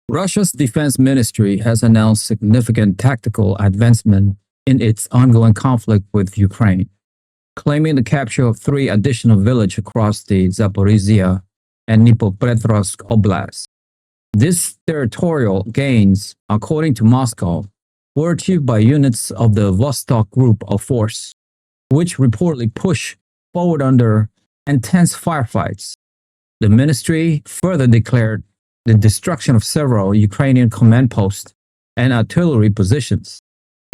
Russia's defense ministry has announced significant tactical advancement in its ongoing conflict with Ukraine, claiming the capture of 3 additional villages across the Zaporizhzhia and Dnipropetrovsk Oblast. These territorial gains, according to Moscow, were achieved by units of the Vostok Group of Forces, which reportedly pushed forward under intense firefights. The ministry further declared the destruction of several Ukrainian command posts and artillery positions,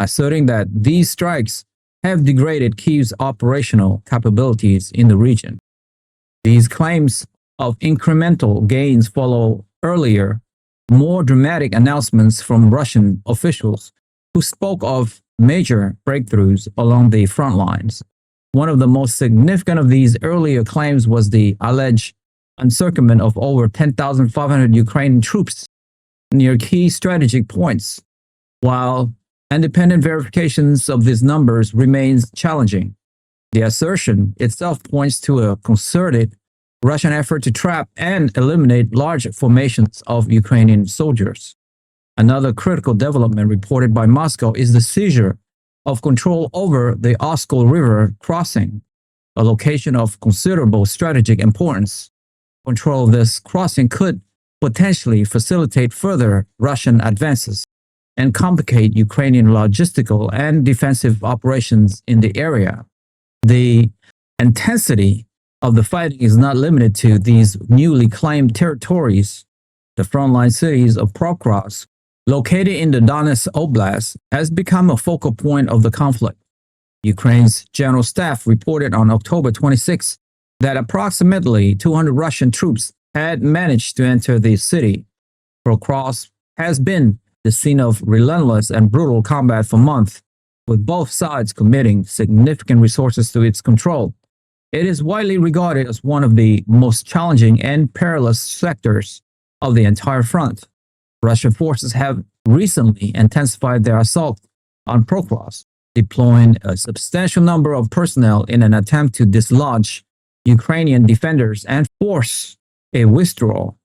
asserting that these strikes have degraded Kyiv's operational capabilities in the region. These claims of incremental gains follow earlier, more dramatic announcements from Russian officials who spoke of major breakthroughs along the front lines. One of the most significant of these earlier claims was the alleged encirclement of over 10,500 Ukrainian troops near key strategic points, while independent verifications of these numbers remains challenging. The assertion itself points to a concerted Russian effort to trap and eliminate large formations of Ukrainian soldiers. Another critical development reported by Moscow is the seizure of control over the Oskol River crossing, a location of considerable strategic importance. Control of this crossing could potentially facilitate further Russian advances and complicate Ukrainian logistical and defensive operations in the area. The intensity of the fighting is not limited to these newly claimed territories. The frontline cities of Pokrovsk, located in the Donetsk Oblast, has become a focal point of the conflict. Ukraine's general staff reported on October 26 that approximately 200 Russian troops had managed to enter the city. Pokrovsk has been the scene of relentless and brutal combat for months, with both sides committing significant resources to its control. It is widely regarded as one of the most challenging and perilous sectors of the entire front. Russian forces have recently intensified their assault on Pokrovsk, deploying a substantial number of personnel in an attempt to dislodge Ukrainian defenders and force a withdrawal.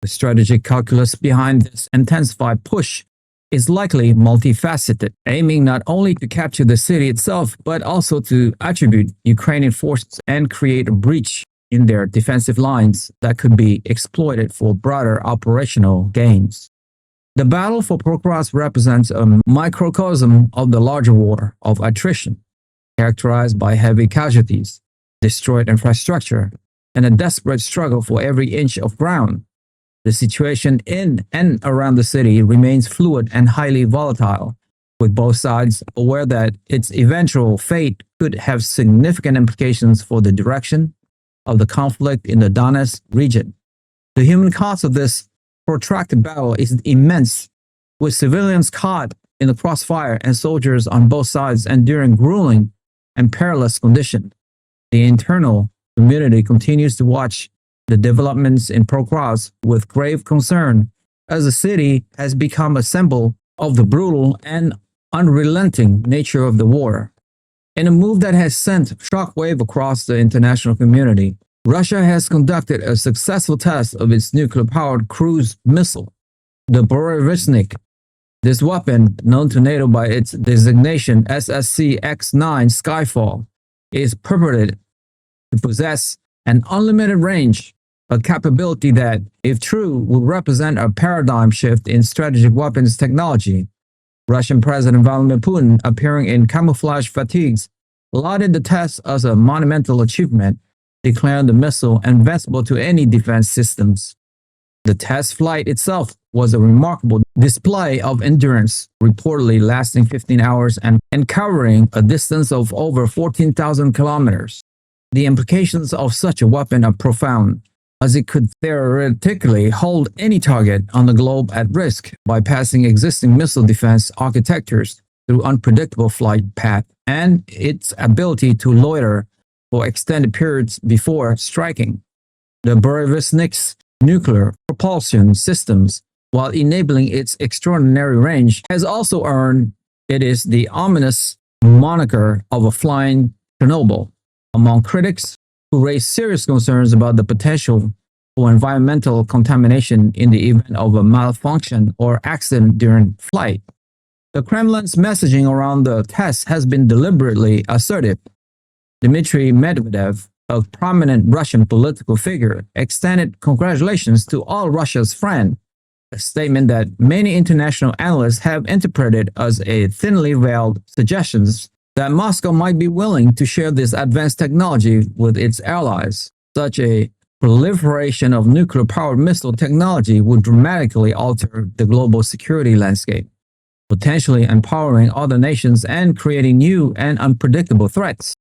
The strategic calculus behind this intensified push is likely multifaceted, aiming not only to capture the city itself, but also to attribute Ukrainian forces and create a breach in their defensive lines that could be exploited for broader operational gains. The battle for Pokrovsk represents a microcosm of the larger war of attrition, characterized by heavy casualties, destroyed infrastructure, and a desperate struggle for every inch of ground. The situation in and around the city remains fluid and highly volatile, with both sides aware that its eventual fate could have significant implications for the direction of the conflict in the Donetsk region. The human cost of this protracted battle is immense, with civilians caught in the crossfire and soldiers on both sides enduring grueling and perilous conditions. The internal community continues to watch the developments in Pokrovsk with grave concern, as the city has become a symbol of the brutal and unrelenting nature of the war. In a move that has sent shockwave across the international community, Russia has conducted a successful test of its nuclear-powered cruise missile, the Burevestnik. This weapon, known to NATO by its designation SSC X Skyfall, is purported to possess an unlimited range, a capability that, if true, will represent a paradigm shift in strategic weapons technology. Russian President Vladimir Putin, appearing in camouflage fatigues, lauded the test as a monumental achievement, declaring the missile invincible to any defense systems. The test flight itself was a remarkable display of endurance, reportedly lasting 15 hours and covering a distance of over 14,000 kilometers. The implications of such a weapon are profound, as it could theoretically hold any target on the globe at risk, bypassing existing missile defense architectures through unpredictable flight path and its ability to loiter for extended periods before striking. The Burevestnik's nuclear propulsion systems, while enabling its extraordinary range, has also earned it is the ominous moniker of a flying Chernobyl among critics who raise serious concerns about the potential for environmental contamination in the event of a malfunction or accident during flight. The Kremlin's messaging around the test has been deliberately assertive. Dmitry Medvedev, a prominent Russian political figure, extended congratulations to all Russia's friends, a statement that many international analysts have interpreted as a thinly veiled suggestion that Moscow might be willing to share this advanced technology with its allies. Such a proliferation of nuclear-powered missile technology would dramatically alter the global security landscape, potentially empowering other nations and creating new and unpredictable threats.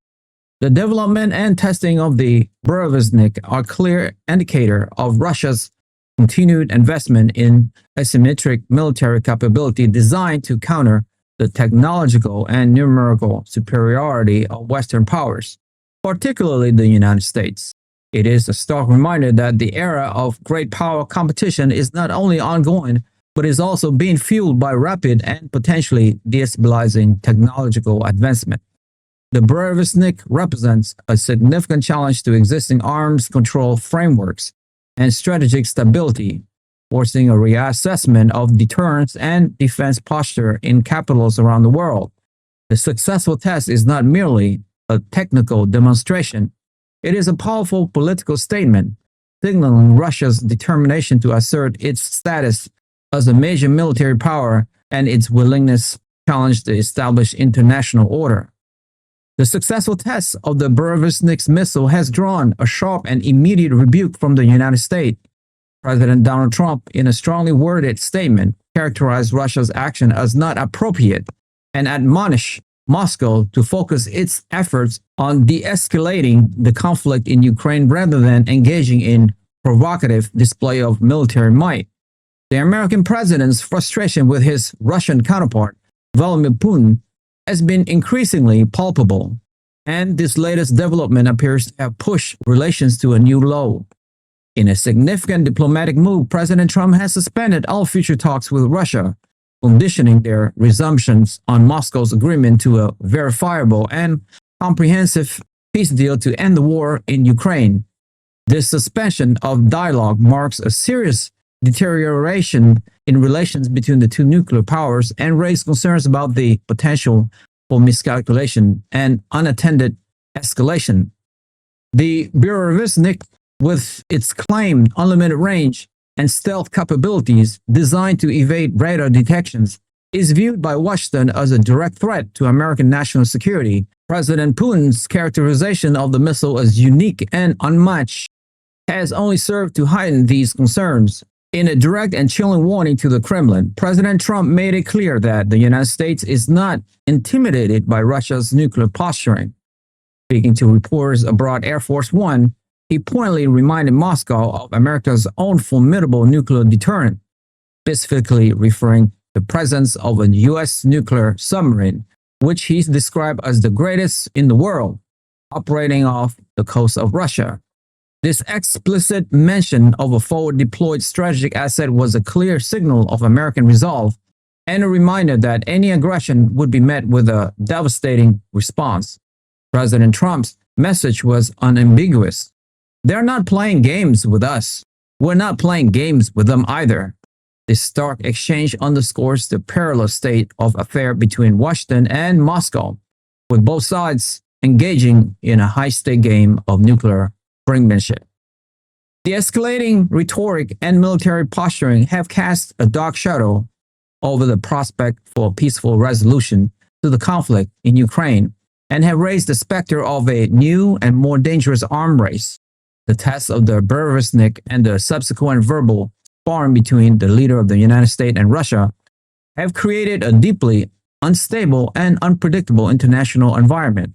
The development and testing of the Burevestnik are a clear indicator of Russia's continued investment in asymmetric military capability designed to counter the technological and numerical superiority of Western powers, particularly the United States. It is a stark reminder that the era of great power competition is not only ongoing, but is also being fueled by rapid and potentially destabilizing technological advancement. The Burevestnik represents a significant challenge to existing arms control frameworks and strategic stability, forcing a reassessment of deterrence and defense posture in capitals around the world. The successful test is not merely a technical demonstration. It is a powerful political statement, signaling Russia's determination to assert its status as a major military power and its willingness to challenge the established international order. The successful test of the Burevestnik's missile has drawn a sharp and immediate rebuke from the United States. President Donald Trump, in a strongly worded statement, characterized Russia's action as not appropriate and admonished Moscow to focus its efforts on de-escalating the conflict in Ukraine rather than engaging in provocative display of military might. The American president's frustration with his Russian counterpart, Vladimir Putin, has been increasingly palpable, and this latest development appears to have pushed relations to a new low. In a significant diplomatic move, President Trump has suspended all future talks with Russia, conditioning their resumptions on Moscow's agreement to a verifiable and comprehensive peace deal to end the war in Ukraine. This suspension of dialogue marks a serious deterioration in relations between the two nuclear powers and raised concerns about the potential for miscalculation and unattended escalation. The Burevestnik, with its claimed unlimited range and stealth capabilities designed to evade radar detections, is viewed by Washington as a direct threat to American national security. President Putin's characterization of the missile as unique and unmatched has only served to heighten these concerns. In a direct and chilling warning to the Kremlin, President Trump made it clear that the United States is not intimidated by Russia's nuclear posturing. Speaking to reporters aboard Air Force One, he pointedly reminded Moscow of America's own formidable nuclear deterrent, specifically referring to the presence of a U.S. nuclear submarine, which he described as the greatest in the world, operating off the coast of Russia. This explicit mention of a forward-deployed strategic asset was a clear signal of American resolve and a reminder that any aggression would be met with a devastating response. President Trump's message was unambiguous. They're not playing games with us. We're not playing games with them either. This stark exchange underscores the perilous state of affairs between Washington and Moscow, with both sides engaging in a high-stake game of nuclear brinkmanship. The escalating rhetoric and military posturing have cast a dark shadow over the prospect for a peaceful resolution to the conflict in Ukraine and have raised the specter of a new and more dangerous arms race. The tests of the Burevestnik and the subsequent verbal sparring between the leader of the United States and Russia have created a deeply unstable and unpredictable international environment.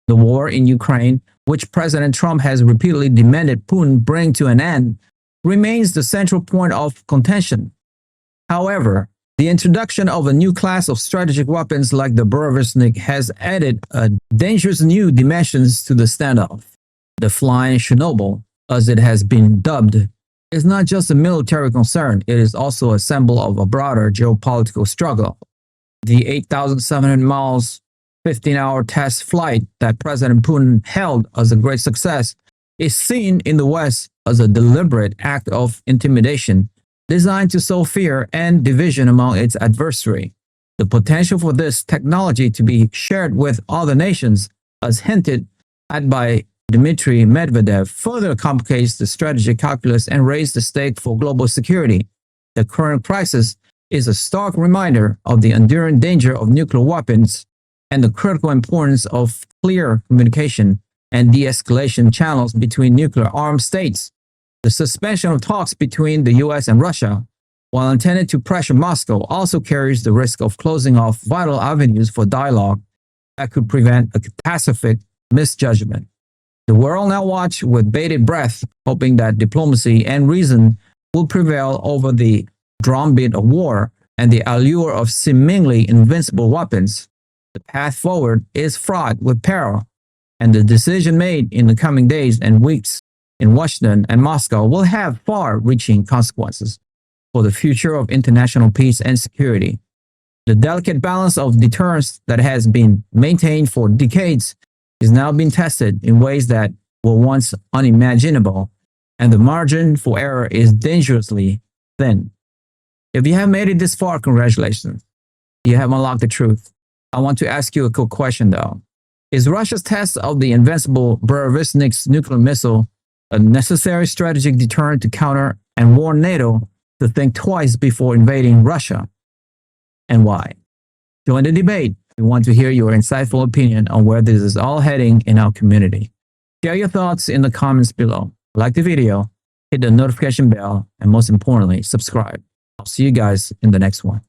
The war in Ukraine, which President Trump has repeatedly demanded Putin bring to an end, remains the central point of contention. However, the introduction of a new class of strategic weapons like the Burevestnik has added a dangerous new dimensions to the standoff. The Flying Chernobyl, as it has been dubbed, is not just a military concern, it is also a symbol of a broader geopolitical struggle. The 8,700 miles 15-hour test flight that President Putin held as a great success is seen in the West as a deliberate act of intimidation designed to sow fear and division among its adversary. The potential for this technology to be shared with other nations, as hinted at by Dmitry Medvedev, further complicates the strategic calculus and raises the stake for global security. The current crisis is a stark reminder of the enduring danger of nuclear weapons and the critical importance of clear communication and de-escalation channels between nuclear-armed states. The suspension of talks between the U.S. and Russia, while intended to pressure Moscow, also carries the risk of closing off vital avenues for dialogue that could prevent a catastrophic misjudgment. The world now watch with bated breath, hoping that diplomacy and reason will prevail over the drumbeat of war and the allure of seemingly invincible weapons. The path forward is fraught with peril, and the decision made in the coming days and weeks in Washington and Moscow will have far-reaching consequences for the future of international peace and security. The delicate balance of deterrence that has been maintained for decades is now being tested in ways that were once unimaginable, and the margin for error is dangerously thin. If you have made it this far, congratulations. You have unlocked the truth. I want to ask you a quick question though. Is Russia's test of the invincible Burevestnik's nuclear missile a necessary strategic deterrent to counter and warn NATO to think twice before invading Russia? And why? Join the debate. We want to hear your insightful opinion on where this is all heading in our community. Share your thoughts in the comments below. Like the video, hit the notification bell, and most importantly, subscribe. I'll see you guys in the next one.